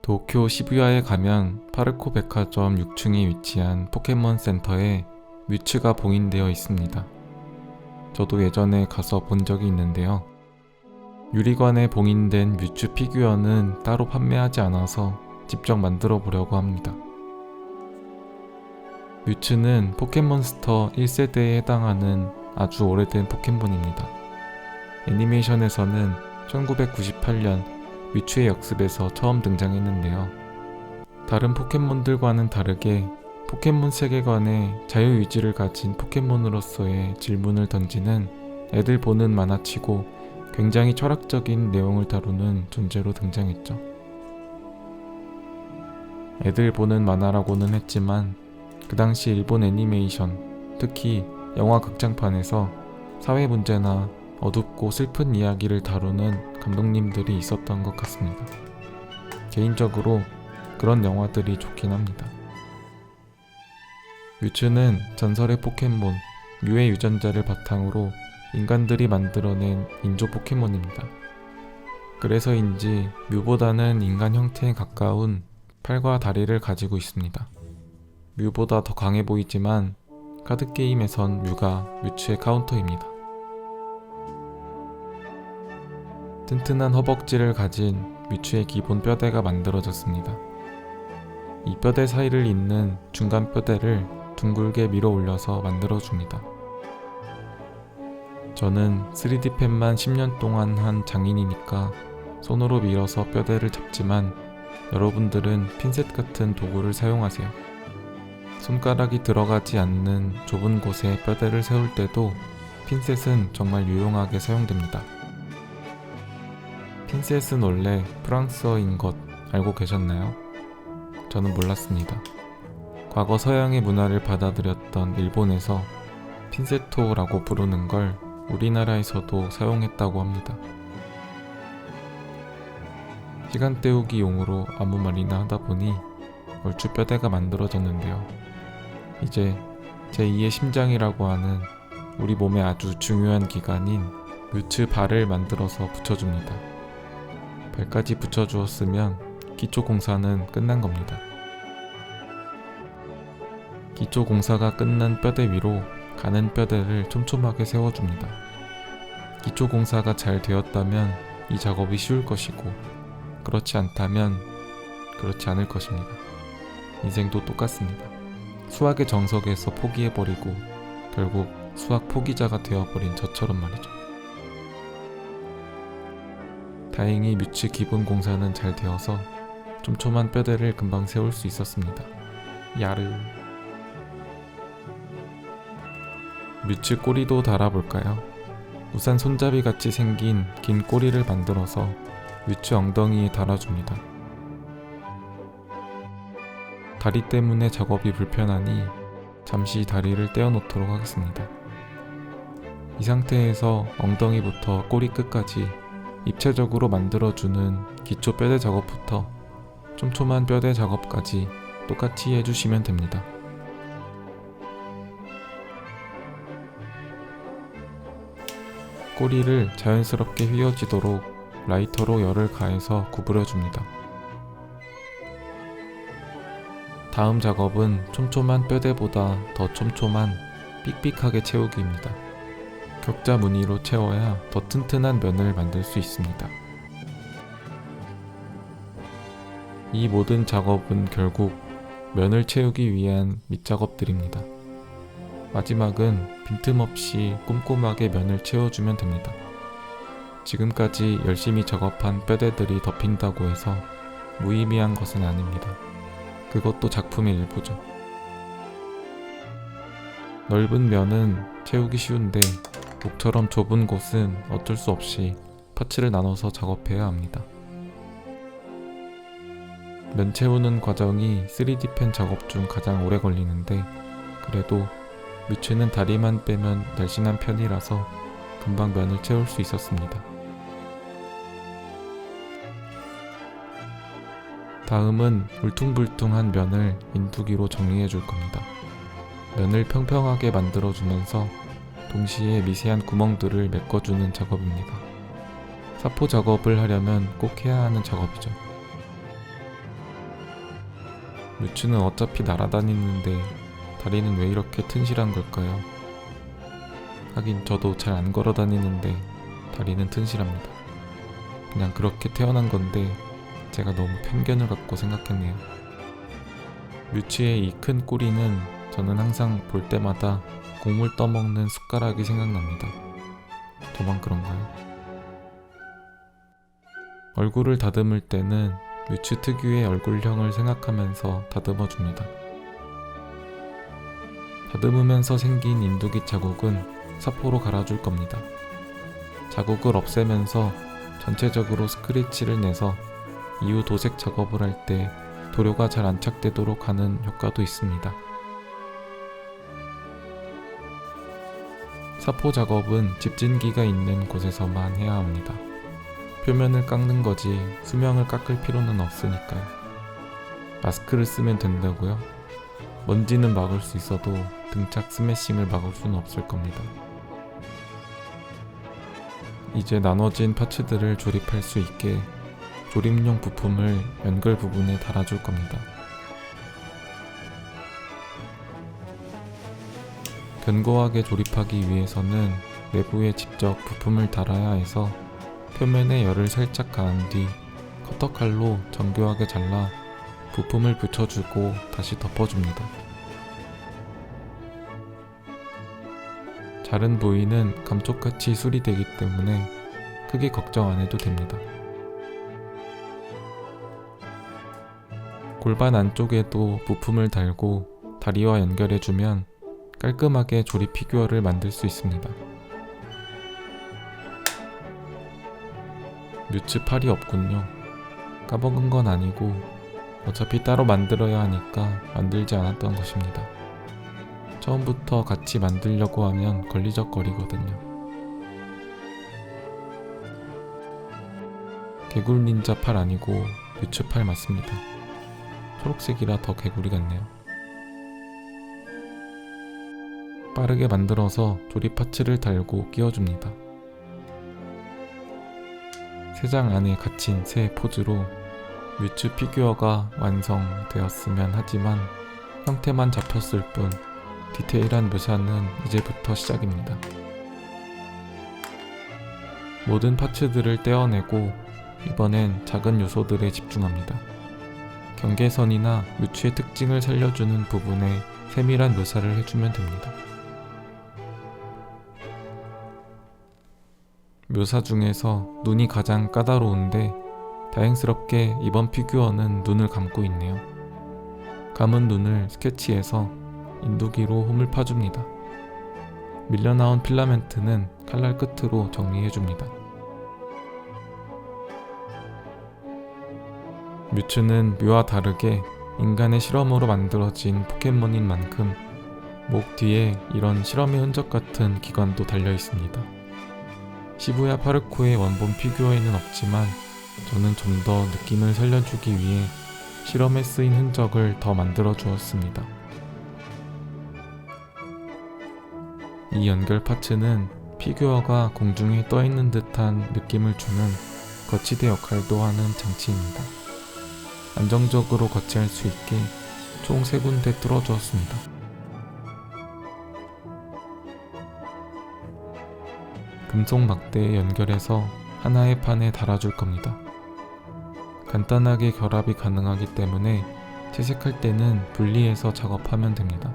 도쿄 시부야에 가면 파르코 백화점 6층에 위치한 포켓몬 센터에 뮤츠가 봉인되어 있습니다. 저도 예전에 가서 본 적이 있는데요. 유리관에 봉인된 뮤츠 피규어는 따로 판매하지 않아서 직접 만들어 보려고 합니다. 뮤츠는 포켓몬스터 1세대에 해당하는 아주 오래된 포켓몬입니다. 애니메이션에서는 1998년 뮤츠의 역습에서 처음 등장했는데요. 다른 포켓몬들과는 다르게 포켓몬 세계관에 자유의지를 가진 포켓몬으로서의 질문을 던지는 애들 보는 만화치고 굉장히 철학적인 내용을 다루는 존재로 등장했죠. 애들 보는 만화라고는 했지만 그 당시 일본 애니메이션, 특히 영화 극장판에서 사회 문제나 어둡고 슬픈 이야기를 다루는 감독님들이 있었던 것 같습니다. 개인적으로 그런 영화들이 좋긴 합니다. 뮤츠는 전설의 포켓몬, 뮤의 유전자를 바탕으로 인간들이 만들어낸 인조 포켓몬입니다. 그래서인지 뮤보다는 인간 형태에 가까운 팔과 다리를 가지고 있습니다. 뮤보다 더 강해 보이지만 카드게임에선 뮤가 뮤츠의 카운터입니다. 튼튼한 허벅지를 가진 뮤츠의 기본 뼈대가 만들어졌습니다. 이 뼈대 사이를 잇는 중간 뼈대를 둥글게 밀어 올려서 만들어줍니다. 저는 3D펜만 10년 동안 한 장인이니까 손으로 밀어서 뼈대를 잡지만 여러분들은 핀셋 같은 도구를 사용하세요. 손가락이 들어가지 않는 좁은 곳에 뼈대를 세울 때도 핀셋은 정말 유용하게 사용됩니다. 핀셋은 원래 프랑스어인 것 알고 계셨나요? 저는 몰랐습니다. 과거 서양의 문화를 받아들였던 일본에서 핀세토라고 부르는 걸 우리나라에서도 사용했다고 합니다. 시간 때우기 용으로 아무 말이나 하다 보니 얼추 뼈대가 만들어졌는데요. 이제 제2의 심장이라고 하는 우리 몸의 아주 중요한 기관인 뮤츠 발을 만들어서 붙여줍니다. 발까지 붙여주었으면 기초 공사는 끝난 겁니다. 기초 공사가 끝난 뼈대 위로 가는 뼈대를 촘촘하게 세워줍니다. 기초 공사가 잘 되었다면 이 작업이 쉬울 것이고 그렇지 않다면 그렇지 않을 것입니다. 인생도 똑같습니다. 수학의 정석에서 포기해버리고 결국 수학 포기자가 되어버린 저처럼 말이죠. 다행히 뮤츠 기본 공사는 잘 되어서 촘촘한 뼈대를 금방 세울 수 있었습니다. 야르. 뮤츠 꼬리도 달아볼까요? 우산 손잡이 같이 생긴 긴 꼬리를 만들어서 뮤츠 엉덩이에 달아줍니다. 다리 때문에 작업이 불편하니 잠시 다리를 떼어놓도록 하겠습니다. 이 상태에서 엉덩이부터 꼬리 끝까지 입체적으로 만들어주는 기초 뼈대 작업부터 촘촘한 뼈대 작업까지 똑같이 해주시면 됩니다. 꼬리를 자연스럽게 휘어지도록 라이터로 열을 가해서 구부려줍니다. 다음 작업은 촘촘한 뼈대보다 더 촘촘한 삑삑하게 채우기입니다. 격자 무늬로 채워야 더 튼튼한 면을 만들 수 있습니다. 이 모든 작업은 결국 면을 채우기 위한 밑작업들입니다. 마지막은 빈틈없이 꼼꼼하게 면을 채워주면 됩니다. 지금까지 열심히 작업한 뼈대들이 덮인다고 해서 무의미한 것은 아닙니다. 그것도 작품의 일부죠. 넓은 면은 채우기 쉬운데 목처럼 좁은 곳은 어쩔 수 없이 파츠를 나눠서 작업해야 합니다. 면 채우는 과정이 3D펜 작업 중 가장 오래 걸리는데 그래도 뮤츠는 다리만 빼면 날씬한 편이라서 금방 면을 채울 수 있었습니다. 다음은 울퉁불퉁한 면을 인두기로 정리해 줄 겁니다. 면을 평평하게 만들어주면서 동시에 미세한 구멍들을 메꿔주는 작업입니다. 사포 작업을 하려면 꼭 해야 하는 작업이죠. 뮤츠는 어차피 날아다니는데 다리는 왜 이렇게 튼실한 걸까요? 하긴 저도 잘 안 걸어 다니는데 다리는 튼실합니다. 그냥 그렇게 태어난 건데 제가 너무 편견을 갖고 생각했네요. 뮤츠의 이 큰 꼬리는 저는 항상 볼 때마다 곡물 떠먹는 숟가락이 생각납니다. 저만 그런가요? 얼굴을 다듬을 때는 뮤츠 특유의 얼굴형을 생각하면서 다듬어줍니다. 다듬으면서 생긴 인두기 자국은 사포로 갈아줄 겁니다. 자국을 없애면서 전체적으로 스크래치를 내서 이후 도색 작업을 할 때 도료가 잘 안착되도록 하는 효과도 있습니다. 사포 작업은 집진기가 있는 곳에서만 해야 합니다. 표면을 깎는 거지 수명을 깎을 필요는 없으니까요. 마스크를 쓰면 된다고요? 먼지는 막을 수 있어도 등짝 스매싱을 막을 수는 없을 겁니다. 이제 나눠진 파츠들을 조립할 수 있게 조립용 부품을 연결 부분에 달아줄 겁니다. 견고하게 조립하기 위해서는 내부에 직접 부품을 달아야 해서 표면에 열을 살짝 가한 뒤 커터칼로 정교하게 잘라 부품을 붙여주고 다시 덮어줍니다. 자른 부위는 감쪽같이 수리되기 때문에 크게 걱정 안 해도 됩니다. 골반 안쪽에도 부품을 달고 다리와 연결해주면 깔끔하게 조립 피규어를 만들 수 있습니다. 뮤츠 팔이 없군요. 까먹은 건 아니고 어차피 따로 만들어야 하니까 만들지 않았던 것입니다. 처음부터 같이 만들려고 하면 걸리적거리거든요. 개굴 닌자 팔 아니고 뮤츠 팔 맞습니다. 초록색이라 더 개구리 같네요. 빠르게 만들어서 조립 파츠를 달고 끼워줍니다. 세 장 안에 갇힌 새 포즈로 뮤츠 피규어가 완성되었으면 하지만 형태만 잡혔을 뿐 디테일한 묘사는 이제부터 시작입니다. 모든 파츠들을 떼어내고 이번엔 작은 요소들에 집중합니다. 경계선이나 뮤츠의 특징을 살려주는 부분에 세밀한 묘사를 해주면 됩니다. 묘사 중에서 눈이 가장 까다로운데 다행스럽게 이번 피규어는 눈을 감고 있네요. 감은 눈을 스케치해서 인두기로 홈을 파줍니다. 밀려나온 필라멘트는 칼날 끝으로 정리해줍니다. 뮤츠는 묘와 다르게 인간의 실험으로 만들어진 포켓몬인 만큼 목 뒤에 이런 실험의 흔적 같은 기관도 달려 있습니다. 시부야 파르코의 원본 피규어에는 없지만 저는 좀 더 느낌을 살려주기 위해 실험에 쓰인 흔적을 더 만들어 주었습니다. 이 연결 파츠는 피규어가 공중에 떠있는 듯한 느낌을 주는 거치대 역할도 하는 장치입니다. 안정적으로 거치할 수 있게 총 3군데 뚫어 주었습니다. 금속 막대에 연결해서 하나의 판에 달아줄 겁니다. 간단하게 결합이 가능하기 때문에 채색할 때는 분리해서 작업하면 됩니다.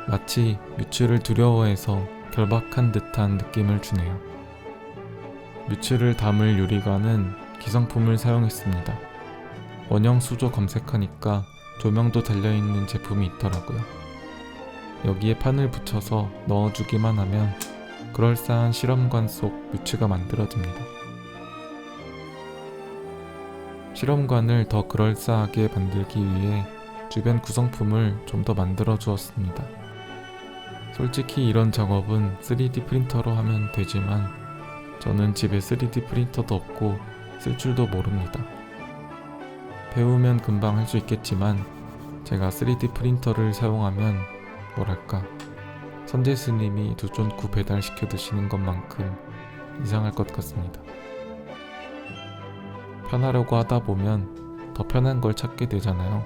마치 뮤츠를 두려워해서 결박한 듯한 느낌을 주네요. 뮤츠를 담을 유리관은 기성품을 사용했습니다. 원형 수조 검색하니까 조명도 달려있는 제품이 있더라고요. 여기에 판을 붙여서 넣어주기만 하면 그럴싸한 실험관 속 뮤츠가 만들어집니다. 실험관을 더 그럴싸하게 만들기 위해 주변 구성품을 좀 더 만들어 주었습니다. 솔직히 이런 작업은 3D 프린터로 하면 되지만 저는 집에 3D 프린터도 없고 쓸 줄도 모릅니다. 배우면 금방 할 수 있겠지만 제가 3D 프린터를 사용하면 뭐랄까 선제 스님이 두존쿠 배달시켜 드시는 것만큼 이상할 것 같습니다. 편하려고 하다 보면 더 편한 걸 찾게 되잖아요.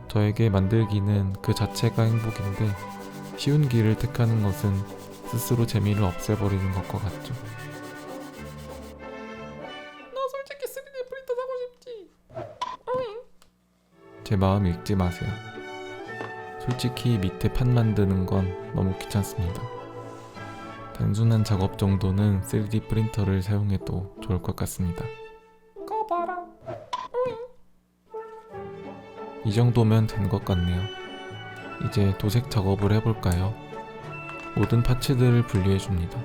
저에게 만들기는 그 자체가 행복인데 쉬운 길을 택하는 것은 스스로 재미를 없애버리는 것과 같죠. 나 솔직히 3D 프린터 사고 싶지. 제 마음 읽지 마세요. 솔직히 밑에 판 만드는 건 너무 귀찮습니다. 단순한 작업 정도는 3D 프린터를 사용해도 좋을 것 같습니다. 거 봐라. 이 정도면 된 것 같네요. 이제 도색 작업을 해볼까요? 모든 파츠들을 분리해줍니다.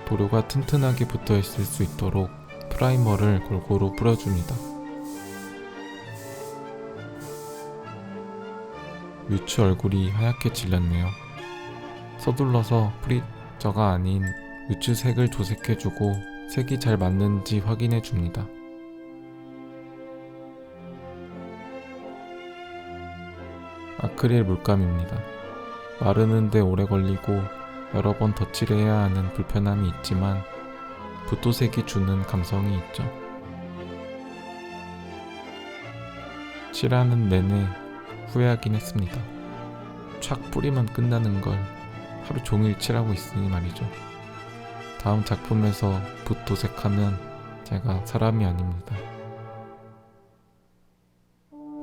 도료가 튼튼하게 붙어있을 수 있도록 프라이머를 골고루 뿌려줍니다. 뮤츠 얼굴이 하얗게 질렸네요. 서둘러서 프리저가 아닌 뮤츠 색을 도색해주고 색이 잘 맞는지 확인해줍니다. 아크릴 물감입니다. 마르는데 오래 걸리고 여러 번 덧칠해야 하는 불편함이 있지만 붓도색이 주는 감성이 있죠. 칠하는 내내 후회하긴 했습니다. 촥 뿌리면 끝나는 걸 하루 종일 칠하고 있으니 말이죠. 다음 작품에서 붓 도색하면 제가 사람이 아닙니다.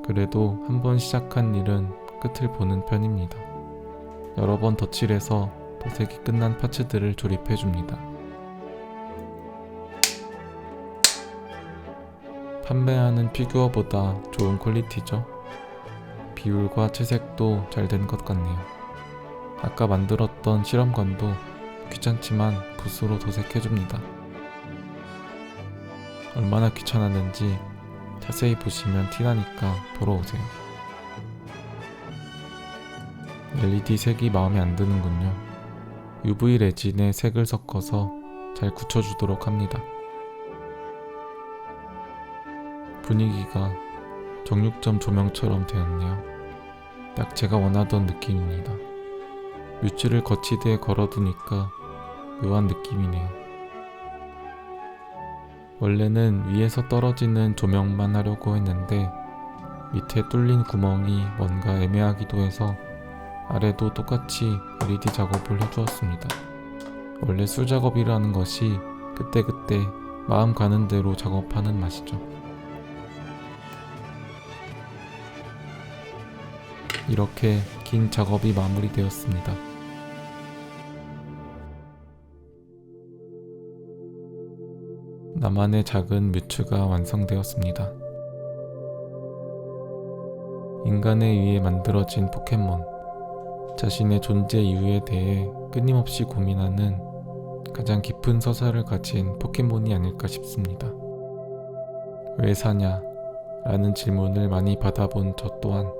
그래도 한번 시작한 일은 끝을 보는 편입니다. 여러 번 덧칠해서 도색이 끝난 파츠들을 조립해줍니다. 판매하는 피규어보다 좋은 퀄리티죠. 비율과 채색도 잘 된 것 같네요. 아까 만들었던 실험관도 귀찮지만 붓으로 도색해줍니다. 얼마나 귀찮았는지 자세히 보시면 티나니까 보러 오세요. LED 색이 마음에 안 드는군요. UV 레진에 색을 섞어서 잘 굳혀주도록 합니다. 분위기가 정육점 조명처럼 되었네요. 딱 제가 원하던 느낌입니다. 뮤츠를 거치대에 걸어두니까 묘한 느낌이네요. 원래는 위에서 떨어지는 조명만 하려고 했는데 밑에 뚫린 구멍이 뭔가 애매하기도 해서 아래도 똑같이 LED 작업을 해주었습니다. 원래 수작업이라는 것이 그때그때 마음 가는 대로 작업하는 맛이죠. 이렇게 긴 작업이 마무리되었습니다. 나만의 작은 뮤츠가 완성되었습니다. 인간에 의해 만들어진 포켓몬, 자신의 존재 이유에 대해 끊임없이 고민하는 가장 깊은 서사를 가진 포켓몬이 아닐까 싶습니다. 왜 사냐? 라는 질문을 많이 받아본 저 또한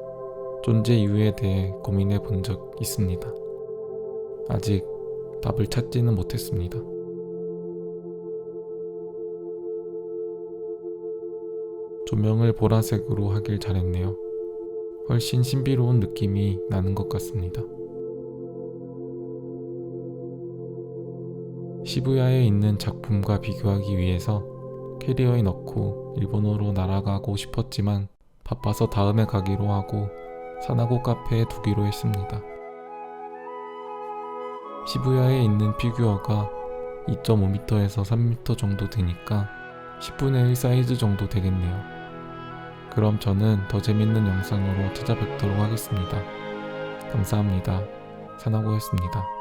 존재 이유에 대해 고민해 본 적 있습니다. 아직 답을 찾지는 못했습니다. 조명을 보라색으로 하길 잘했네요. 훨씬 신비로운 느낌이 나는 것 같습니다. 시부야에 있는 작품과 비교하기 위해서 캐리어에 넣고 일본어로 날아가고 싶었지만 바빠서 다음에 가기로 하고 사나고 카페에 두기로 했습니다. 시부야에 있는 피규어가 2.5m에서 3m 정도 되니까 10분의 1 사이즈 정도 되겠네요. 그럼 저는 더 재밌는 영상으로 찾아뵙도록 하겠습니다. 감사합니다. 사나고였습니다.